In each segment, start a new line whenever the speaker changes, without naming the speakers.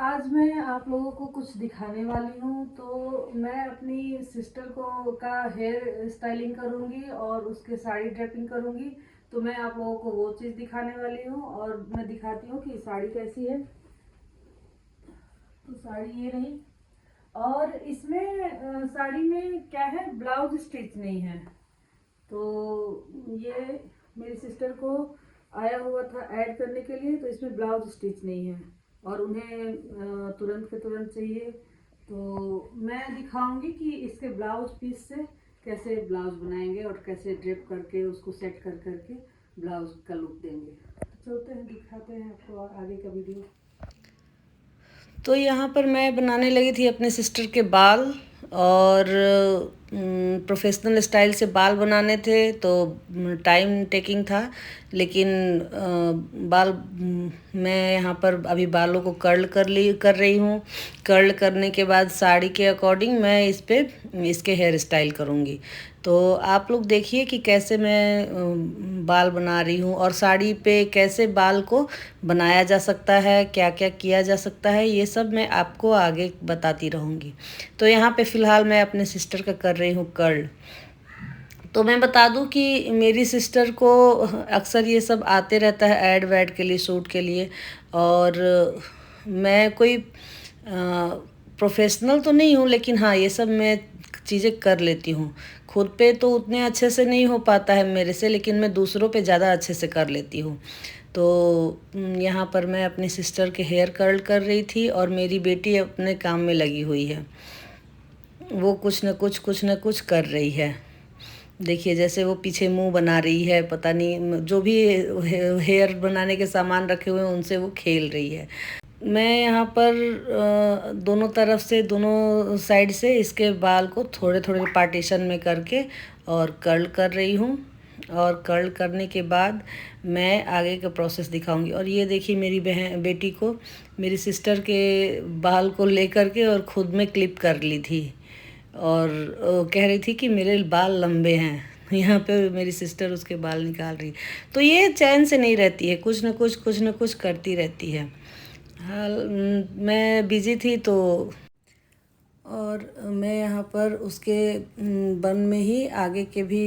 आज मैं आप लोगों को कुछ दिखाने वाली हूँ। तो मैं अपनी सिस्टर को का हेयर स्टाइलिंग करूँगी और उसके साड़ी ड्रेपिंग करूँगी। तो मैं आप लोगों को वो चीज़ दिखाने वाली हूँ और मैं दिखाती हूँ कि साड़ी कैसी है। तो साड़ी ये रही। और इसमें साड़ी में क्या है, ब्लाउज स्टिच नहीं है। तो ये मेरी सिस्टर को आया हुआ था ऐड करने के लिए, तो इसमें ब्लाउज स्टिच नहीं है और उन्हें तुरंत के तुरंत चाहिए। तो मैं दिखाऊंगी कि इसके ब्लाउज पीस से कैसे ब्लाउज बनाएंगे और कैसे ड्रेप करके उसको सेट कर करके ब्लाउज का लुक देंगे। तो चलते हैं, दिखाते हैं आपको आगे का वीडियो। तो यहाँ पर मैं बनाने लगी थी अपने सिस्टर के बाल और प्रोफेशनल स्टाइल से बाल बनाने थे, तो टाइम टेकिंग था। लेकिन मैं यहाँ पर अभी बालों को कर्ल कर रही हूँ। कर्ल करने के बाद साड़ी के अकॉर्डिंग मैं इसके हेयर स्टाइल करूँगी। तो आप लोग देखिए कि कैसे मैं बाल बना रही हूँ और साड़ी पे कैसे बाल को बनाया जा सकता है, क्या क्या किया जा सकता है, ये सब मैं आपको आगे बताती रहूँगी। तो यहाँ पे फ़िलहाल मैं अपने सिस्टर का कर रही हूँ कर्ल। तो मैं बता दूं कि मेरी सिस्टर को अक्सर ये सब आते रहता है ऐड वैड के लिए, शूट के लिए। और मैं कोई प्रोफेशनल तो नहीं हूँ, लेकिन हाँ ये सब मैं चीज़ें कर लेती हूँ। खुद पे तो उतने अच्छे से नहीं हो पाता है मेरे से, लेकिन मैं दूसरों पे ज़्यादा अच्छे से कर लेती हूँ। तो यहाँ पर मैं अपनी सिस्टर के हेयर कर्ल कर रही थी और मेरी बेटी अपने काम में लगी हुई है। वो कुछ न कुछ कर रही है। देखिए जैसे वो पीछे मुंह बना रही है, पता नहीं जो भी हेयर बनाने के सामान रखे हुए हैं उनसे वो खेल रही है। मैं यहाँ पर दोनों तरफ से, दोनों साइड से इसके बाल को थोड़े थोड़े पार्टीशन में करके और कर्ल कर रही हूँ। और कर्ल करने के बाद मैं आगे का प्रोसेस दिखाऊंगी। और ये देखिए मेरी बेटी को मेरी सिस्टर के बाल को लेकर के और खुद में क्लिप कर ली थी और कह रही थी कि मेरे बाल लंबे हैं। यहाँ पे मेरी सिस्टर उसके बाल निकाल रही। तो ये चैन से नहीं रहती है, कुछ न कुछ करती रहती है। हाल मैं बिजी थी तो, और मैं यहाँ पर उसके बन में ही आगे के भी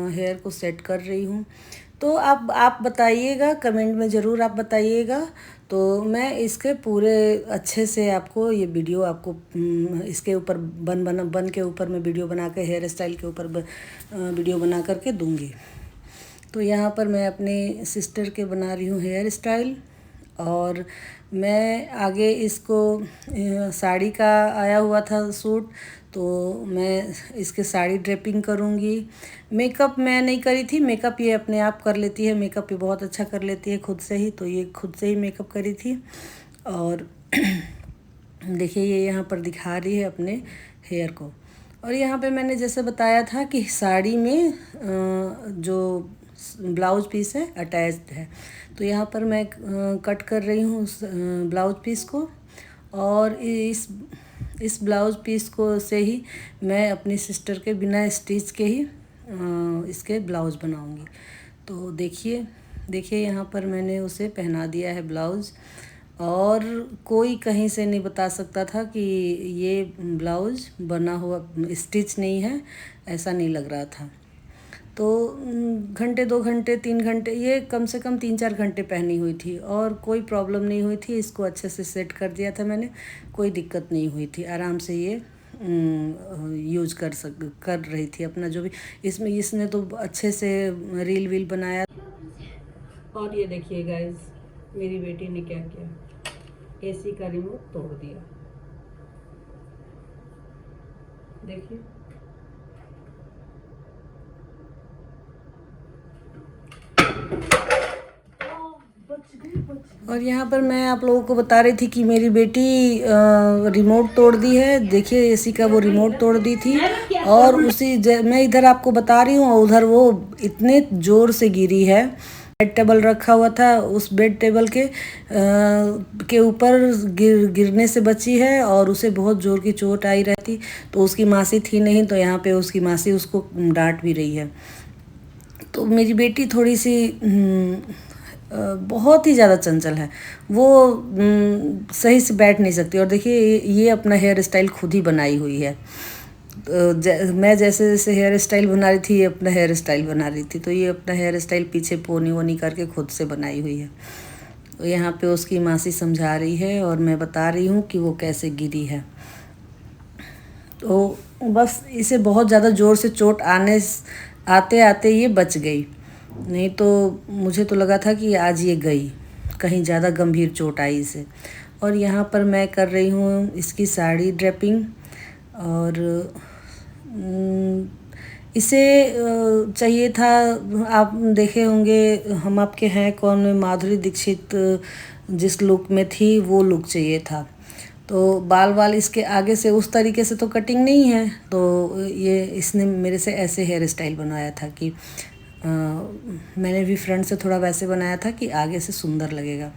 हेयर को सेट कर रही हूँ। तो आप बताइएगा, कमेंट में ज़रूर आप बताइएगा। तो मैं इसके पूरे अच्छे से आपको ये वीडियो आपको इसके ऊपर बन के ऊपर मैं वीडियो बना के, हेयर स्टाइल के ऊपर वीडियो बना करके दूँगी। तो यहाँ पर मैं अपने सिस्टर के बना रही हूँ हेयर स्टाइल। और मैं आगे इसको साड़ी का आया हुआ था सूट, तो मैं इसके साड़ी ड्रेपिंग करूँगी। मेकअप मैं नहीं करी थी, मेकअप ये अपने आप कर लेती है, मेकअप ये बहुत अच्छा कर लेती है खुद से ही। तो ये खुद से ही मेकअप करी थी। और देखिए ये यहाँ पर दिखा रही है अपने हेयर को। और यहाँ पे मैंने जैसे बताया था कि साड़ी में जो ब्लाउज पीस है अटैच्ड है, तो यहाँ पर मैं कट कर रही हूँ उस ब्लाउज पीस को। और इस ब्लाउज पीस को से ही मैं अपनी सिस्टर के बिना स्टिच के ही इसके ब्लाउज बनाऊँगी। तो देखिए यहाँ पर मैंने उसे पहना दिया है ब्लाउज़। और कोई कहीं से नहीं बता सकता था कि ये ब्लाउज़ बना हुआ स्टिच नहीं है, ऐसा नहीं लग रहा था। तो घंटे 2 घंटे 3 घंटे, ये कम से कम 3-4 घंटे पहनी हुई थी और कोई प्रॉब्लम नहीं हुई थी। इसको अच्छे से सेट कर दिया था मैंने, कोई दिक्कत नहीं हुई थी। आराम से ये यूज कर रही थी अपना जो भी इसमें। इसने तो अच्छे से रील वील बनाया। और ये देखिए गाइज, मेरी बेटी ने क्या किया, एसी का रिमोट तोड़ दिया। देखिए और यहाँ पर मैं आप लोगों को बता रही थी कि मेरी बेटी रिमोट तोड़ दी है। देखिए एसी का वो रिमोट तोड़ दी थी। और मैं इधर आपको बता रही हूँ, उधर वो इतने ज़ोर से गिरी है। बेड टेबल रखा हुआ था, उस बेड टेबल के ऊपर गिरने से बची है और उसे बहुत ज़ोर की चोट आई रहती। तो उसकी मासी थी नहीं, तो यहाँ पे उसकी मासी उसको डांट भी रही है। तो मेरी बेटी थोड़ी सी बहुत ही ज़्यादा चंचल है। वो सही से बैठ नहीं सकती। और देखिए ये अपना हेयर स्टाइल खुद ही बनाई हुई है। मैं जैसे जैसे हेयर स्टाइल बना रही थी, ये अपना हेयर स्टाइल बना रही थी। तो ये अपना हेयर स्टाइल पीछे पोनी वोनी करके खुद से बनाई हुई है। तो यहाँ पे उसकी मासी समझा रही है और मैं बता रही हूँ कि वो कैसे गिरी है। तो बस इसे बहुत ज़्यादा ज़ोर से चोट आते आते ये बच गई। नहीं तो मुझे तो लगा था कि आज ये गई, कहीं ज़्यादा गंभीर चोट आई इसे। और यहाँ पर मैं कर रही हूँ इसकी साड़ी ड्रेपिंग। और इसे चाहिए था, आप देखे होंगे हम आपके हैं कौन में माधुरी दीक्षित जिस लुक में थी वो लुक चाहिए था। तो बाल इसके आगे से उस तरीके से तो कटिंग नहीं है, तो ये इसने मेरे से ऐसे हेयर स्टाइल बनवाया था कि मैंने भी फ्रंट से थोड़ा वैसे बनाया था कि आगे से सुंदर लगेगा।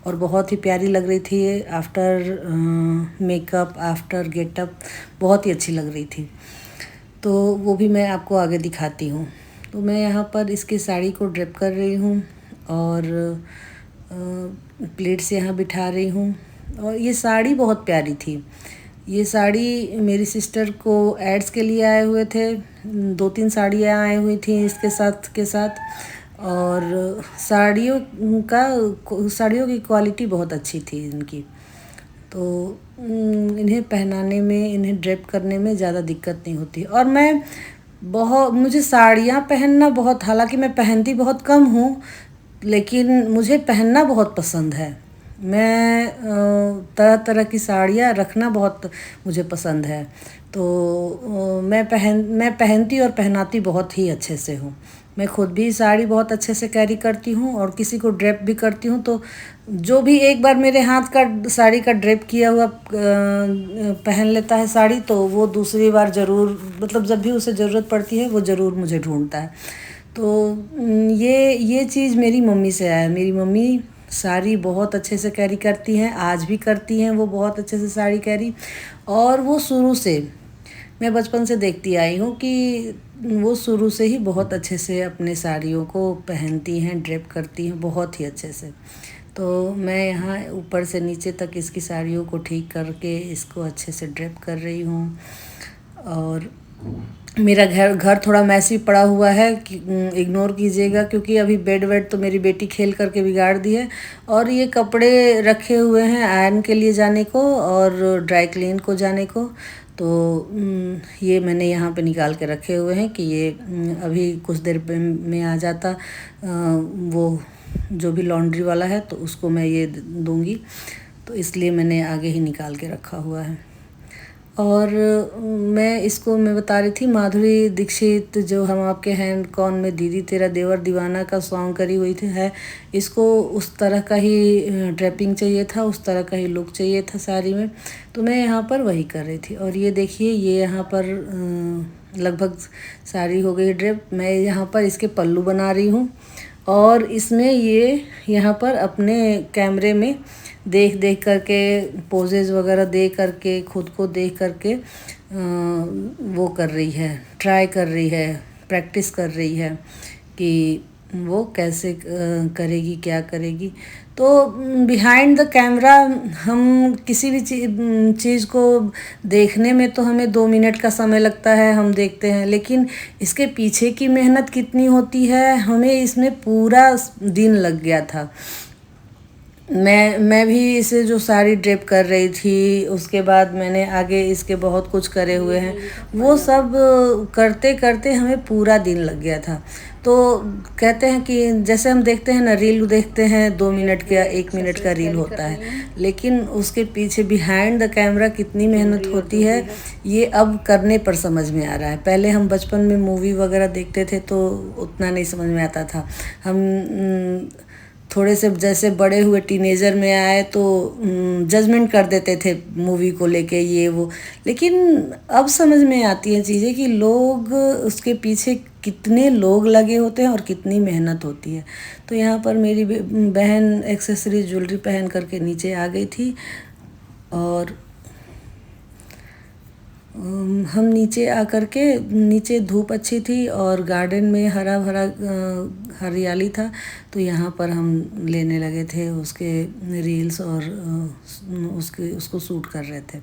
और बहुत ही प्यारी लग रही थी ये आफ्टर मेकअप, आफ्टर गेटअप, बहुत ही अच्छी लग रही थी। तो वो भी मैं आपको आगे दिखाती हूँ। तो मैं यहाँ पर इसकी साड़ी को ड्रेप कर रही हूँ और प्लेट से यहाँ बिठा रही हूँ। और ये साड़ी बहुत प्यारी थी। ये साड़ी मेरी सिस्टर को एड्स के लिए आए हुए थे, 2-3 साड़ियाँ आई हुई थी इसके साथ। और साड़ियों की क्वालिटी बहुत अच्छी थी इनकी। तो इन्हें पहनाने में, इन्हें ड्रेप करने में ज़्यादा दिक्कत नहीं होती। और मुझे साड़ियाँ पहनना बहुत, हालांकि मैं पहनती बहुत कम हूँ, लेकिन मुझे पहनना बहुत पसंद है। मैं तरह तरह की साड़ियाँ रखना बहुत मुझे पसंद है। तो मैं पहनती और पहनाती बहुत ही अच्छे से हूँ। मैं खुद भी साड़ी बहुत अच्छे से कैरी करती हूँ और किसी को ड्रेप भी करती हूँ। तो जो भी एक बार मेरे हाथ का साड़ी का ड्रेप किया हुआ पहन लेता है साड़ी, तो वो दूसरी बार ज़रूर, मतलब जब भी उसे ज़रूरत पड़ती है वो ज़रूर मुझे ढूंढता है। तो ये चीज़ मेरी मम्मी से आया है। मेरी मम्मी साड़ी बहुत अच्छे से कैरी करती हैं, आज भी करती हैं वो बहुत अच्छे से साड़ी कैरी। और वो शुरू से, मैं बचपन से देखती आई हूँ कि वो शुरू से ही बहुत अच्छे से अपने साड़ियों को पहनती हैं, ड्रेप करती हैं बहुत ही अच्छे से। तो मैं यहाँ ऊपर से नीचे तक इसकी साड़ियों को ठीक करके इसको अच्छे से ड्रेप कर रही हूँ। और मेरा घर थोड़ा मैसी पड़ा हुआ है, इग्नोर कीजिएगा, क्योंकि अभी बेड वेड तो मेरी बेटी खेल करके बिगाड़ दी है। और ये कपड़े रखे हुए हैं आयरन के लिए जाने को और ड्राई क्लीन को जाने को। तो ये मैंने यहाँ पे निकाल के रखे हुए हैं कि ये अभी कुछ देर में आ जाता, वो जो भी लॉन्ड्री वाला है तो उसको मैं ये दूँगी। तो इसलिए मैंने आगे ही निकाल के रखा हुआ है। और मैं बता रही थी, माधुरी दीक्षित जो हम आपके हैं कौन में दीदी तेरा देवर दीवाना का सॉन्ग करी हुई थी है, इसको उस तरह का ही ड्रेपिंग चाहिए था, उस तरह का ही लुक चाहिए था साड़ी में। तो मैं यहाँ पर वही कर रही थी। और ये देखिए, ये यहाँ पर लगभग साड़ी हो गई ड्रेप। मैं यहाँ पर इसके पल्लू बना रही हूँ और इसमें ये यहाँ पर अपने कैमरे में देख देख करके, पोजेज वगैरह दे करके, खुद को देख करके वो कर रही है, ट्राई कर रही है, प्रैक्टिस कर रही है कि वो कैसे करेगी, क्या करेगी। तो बिहाइंड द कैमरा हम किसी भी चीज़ को देखने में तो हमें 2 मिनट का समय लगता है, हम देखते हैं, लेकिन इसके पीछे की मेहनत कितनी होती है, हमें इसमें पूरा दिन लग गया था। मैं भी इसे जो साड़ी ड्रेप कर रही थी, उसके बाद मैंने आगे इसके बहुत कुछ करे हुए हैं, वो सब करते करते हमें पूरा दिन लग गया था। तो कहते हैं कि जैसे हम देखते हैं ना, रील देखते हैं 2 मिनट का, 1 मिनट का रील होता है, लेकिन उसके पीछे बिहाइंड द कैमरा कितनी मेहनत होती है, ये अब करने पर समझ में आ रहा है। पहले हम बचपन में मूवी वगैरह देखते थे तो उतना नहीं समझ में आता था। हम थोड़े से जैसे बड़े हुए, टीनेजर में आए तो जजमेंट कर देते थे मूवी को लेके, ये वो। लेकिन अब समझ में आती हैं चीज़ें कि लोग, उसके पीछे कितने लोग लगे होते हैं और कितनी मेहनत होती है। तो यहाँ पर मेरी बहन एक्सेसरीज ज्वेलरी पहन करके नीचे आ गई थी और हम नीचे आकर के, नीचे धूप अच्छी थी और गार्डन में हरा भरा हरियाली था, तो यहाँ पर हम लेने लगे थे उसके रील्स और उसको शूट कर रहे थे,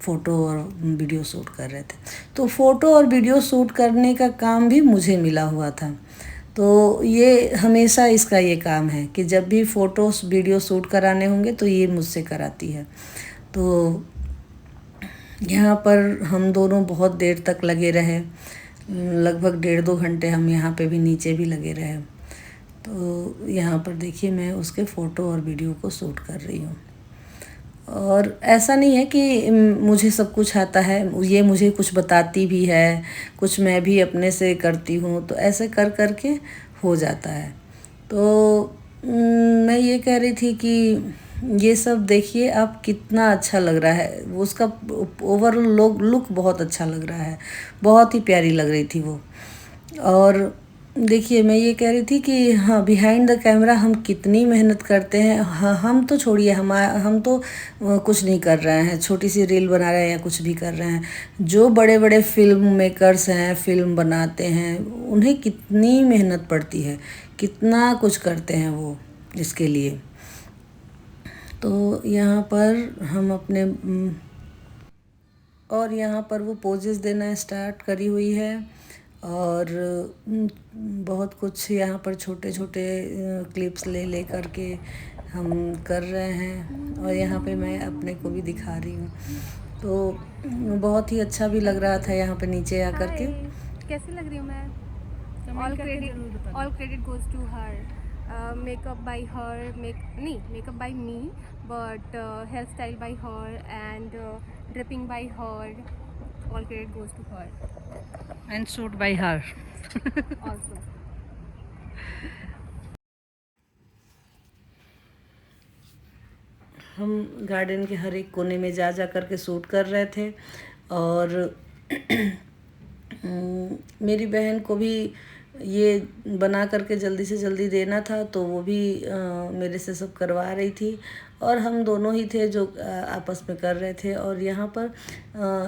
फ़ोटो और वीडियो शूट कर रहे थे। तो फ़ोटो और वीडियो शूट करने का काम भी मुझे मिला हुआ था। तो ये हमेशा इसका ये काम है कि जब भी फ़ोटोस वीडियो शूट कराने होंगे तो ये मुझसे कराती है। तो यहाँ पर हम दोनों बहुत देर तक लगे रहे, लगभग 1.5-2 घंटे हम यहाँ पे भी नीचे भी लगे रहे। तो यहाँ पर देखिए मैं उसके फ़ोटो और वीडियो को शूट कर रही हूँ। और ऐसा नहीं है कि मुझे सब कुछ आता है, ये मुझे कुछ बताती भी है, कुछ मैं भी अपने से करती हूँ, तो ऐसे कर कर के हो जाता है। तो मैं ये कह रही थी कि ये सब देखिए आप कितना अच्छा लग रहा है, वो उसका ओवरऑल लुक बहुत अच्छा लग रहा है, बहुत ही प्यारी लग रही थी वो। और देखिए मैं ये कह रही थी कि हाँ, बिहाइंड द कैमरा हम कितनी मेहनत करते हैं। हाँ, हम तो छोड़िए, हम तो कुछ नहीं कर रहे हैं, छोटी सी रील बना रहे हैं या कुछ भी कर रहे हैं। जो बड़े बड़े फिल्म मेकर्स हैं, फिल्म बनाते हैं, उन्हें कितनी मेहनत पड़ती है, कितना कुछ करते हैं वो इसके लिए। तो यहाँ पर हम अपने और यहाँ पर वो पोजेस देना स्टार्ट करी हुई है और बहुत कुछ यहाँ पर छोटे छोटे क्लिप्स ले ले करके हम कर रहे हैं और यहाँ पे मैं अपने को भी दिखा रही हूँ। तो बहुत ही अच्छा भी लग रहा था यहाँ पे नीचे आकर के।
कैसी लग रही हूँ मैं? All credit goes to her. Makeup by her, makeup by me, but hairstyle by her and dripping by her. All credit goes to her.
And shoot by her.
Also.
हम गार्डन के हर एक कोने में जा जा करके shoot कर रहे थे और मेरी बहन को भी ये बना करके जल्दी से जल्दी देना था, तो वो भी मेरे से सब करवा रही थी और हम दोनों ही थे जो आपस में कर रहे थे। और यहाँ पर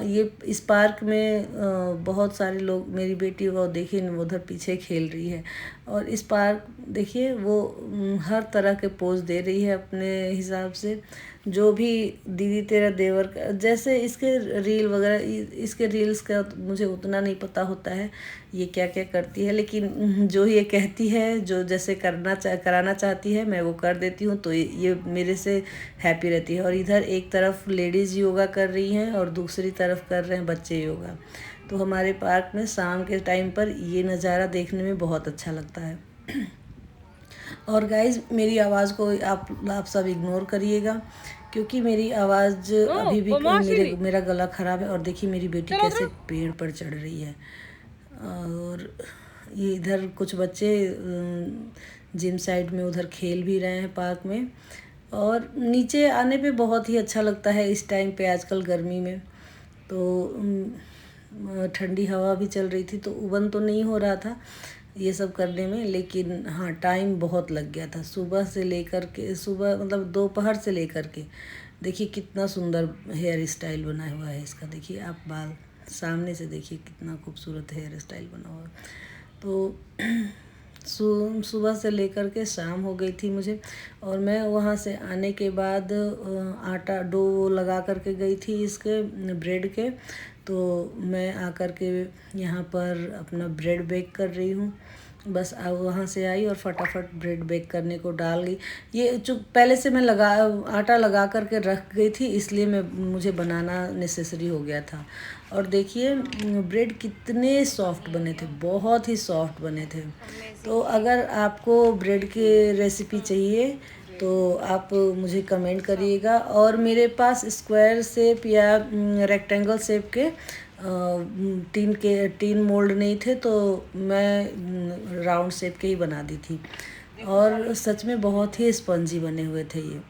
ये इस पार्क में बहुत सारे लोग, मेरी बेटी वो देखिए वो उधर पीछे खेल रही है और इस पार्क देखिए वो हर तरह के पोज दे रही है अपने हिसाब से। जो भी दीदी तेरा देवर का, जैसे इसके रील वगैरह, इसके रील्स का मुझे उतना नहीं पता होता है ये क्या क्या करती है, लेकिन जो ये कहती है, जो जैसे कराना चाहती है मैं वो कर देती हूँ, तो ये मेरे से हैप्पी रहती है। और इधर एक तरफ लेडीज़ योगा कर रही हैं और दूसरी तरफ कर रहे हैं बच्चे योगा। तो हमारे पार्क में शाम के टाइम पर ये नज़ारा देखने में बहुत अच्छा लगता है। और गाइज़ मेरी आवाज़ को आप सब इग्नोर करिएगा, क्योंकि मेरी आवाज़ अभी भी मेरा गला ख़राब है। और देखिए मेरी बेटी कैसे पेड़ पर चढ़ रही है। और ये इधर कुछ बच्चे जिम साइड में उधर खेल भी रहे हैं पार्क में। और नीचे आने पे बहुत ही अच्छा लगता है इस टाइम पे, आजकल गर्मी में। तो ठंडी हवा भी चल रही थी, तो उबन तो नहीं हो रहा था ये सब करने में, लेकिन हाँ टाइम बहुत लग गया था। सुबह से लेकर के, सुबह मतलब दोपहर से लेकर के, देखिए कितना सुंदर हेयर स्टाइल बना हुआ है इसका। देखिए आप बाल सामने से देखिए कितना खूबसूरत हेयर स्टाइल बना हुआ है। तो सुबह से लेकर के शाम हो गई थी मुझे, और मैं वहाँ से आने के बाद आटा डो लगा करके गई थी इसके ब्रेड के। तो मैं आकर के यहाँ पर अपना ब्रेड बेक कर रही हूँ। बस वहाँ से आई और फटाफट ब्रेड बेक करने को डाल गई। ये जो पहले से मैं आटा लगा करके रख गई थी, इसलिए मुझे बनाना नेसेसरी हो गया था। और देखिए ब्रेड कितने सॉफ्ट बने थे, बहुत ही सॉफ्ट बने थे। तो अगर आपको ब्रेड की रेसिपी चाहिए तो आप मुझे कमेंट करिएगा। और मेरे पास स्क्वायर शेप या रेक्टेंगल शेप के टीन मोल्ड नहीं थे, तो मैं राउंड शेप के ही बना दी थी। और सच में बहुत ही स्पंजी बने हुए थे ये।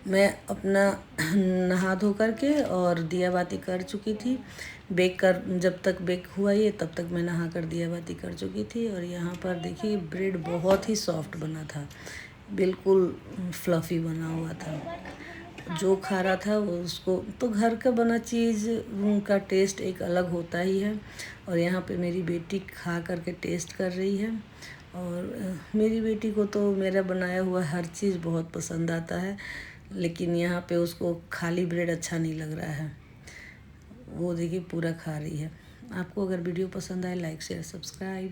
मैं अपना नहा धो करके और दिया बाती कर चुकी थी। जब तक बेक हुआ ये, तब तक मैं नहा कर दिया बाती कर चुकी थी। और यहाँ पर देखिए ब्रेड बहुत ही सॉफ्ट बना था, बिल्कुल फ्लफ़ी बना हुआ था। जो खा रहा था वो उसको तो घर का बना चीज़ का टेस्ट एक अलग होता ही है। और यहाँ पे मेरी बेटी खा करके टेस्ट कर रही है। और मेरी बेटी को तो मेरा बनाया हुआ हर चीज़ बहुत पसंद आता है, लेकिन यहाँ पे उसको खाली ब्रेड अच्छा नहीं लग रहा है। वो देखिए पूरा खा रही है। आपको अगर वीडियो पसंद आए लाइक शेयर सब्सक्राइब।